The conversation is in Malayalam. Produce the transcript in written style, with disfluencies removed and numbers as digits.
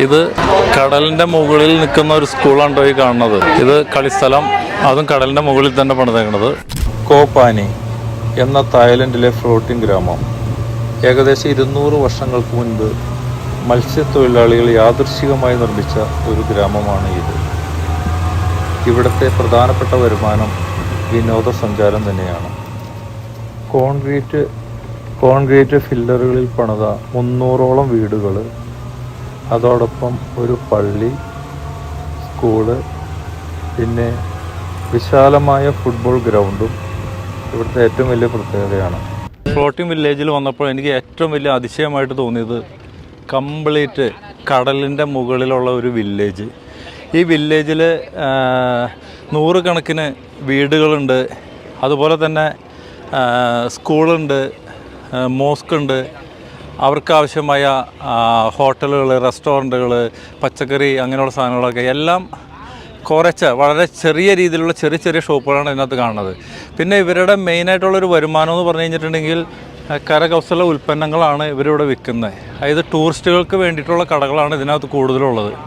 ഇത് കടലിൻ്റെ മുകളിൽ നിൽക്കുന്ന ഒരു സ്കൂളാണ് ഈ കാണുന്നത്. ഇത് കളിസ്ഥലം, അതും കടലിൻ്റെ മുകളിൽ തന്നെ പണിതേക്കുന്നത്. കോപാനി എന്ന തായ്ലൻഡിലെ ഫ്ലോട്ടിംഗ് ഗ്രാമം. ഏകദേശം 200 വർഷങ്ങൾക്ക് മുൻപ് മത്സ്യത്തൊഴിലാളികൾ യാദൃശ്ചികമായി നിർമ്മിച്ച ഒരു ഗ്രാമമാണ് ഇത്. ഇവിടുത്തെ പ്രധാനപ്പെട്ട വരുമാനം വിനോദസഞ്ചാരം തന്നെയാണ്. കോൺക്രീറ്റ് ഫില്ലറുകളിൽ പണിത 300ഓളം വീടുകൾ, അതോടൊപ്പം ഒരു പള്ളി, സ്കൂള്, പിന്നെ വിശാലമായ ഫുട്ബോൾ ഗ്രൗണ്ടും ഇവിടുത്തെ ഏറ്റവും വലിയ പ്രത്യേകതയാണ്. ഫ്ലോട്ടിംഗ് വില്ലേജിൽ വന്നപ്പോൾ എനിക്ക് ഏറ്റവും വലിയ അതിശയമായിട്ട് തോന്നിയത് കംപ്ലീറ്റ് കടലിൻ്റെ മുകളിലുള്ള ഒരു വില്ലേജ്. ഈ വില്ലേജിൽ 100 കണക്കിന് വീടുകളുണ്ട്, അതുപോലെ തന്നെ സ്കൂളുണ്ട്, മോസ്ക് ഉണ്ട്, അവർക്കാവശ്യമായ ഹോട്ടലുകൾ, റെസ്റ്റോറൻറ്റുകൾ, പച്ചക്കറി അങ്ങനെയുള്ള സാധനങ്ങളൊക്കെ എല്ലാം കുറച്ച് വളരെ ചെറിയ രീതിയിലുള്ള ചെറിയ ഷോപ്പുകളാണ് ഇതിനകത്ത് കാണുന്നത്. പിന്നെ ഇവരുടെ മെയിനായിട്ടുള്ളൊരു വരുമാനം എന്ന് പറഞ്ഞു കഴിഞ്ഞിട്ടുണ്ടെങ്കിൽ കരകൗശല ഉൽപ്പന്നങ്ങളാണ് ഇവരിവിടെ വിൽക്കുന്നത്. അതായത് ടൂറിസ്റ്റുകൾക്ക് വേണ്ടിയിട്ടുള്ള കടകളാണ് ഇതിനകത്ത് കൂടുതലുള്ളത്.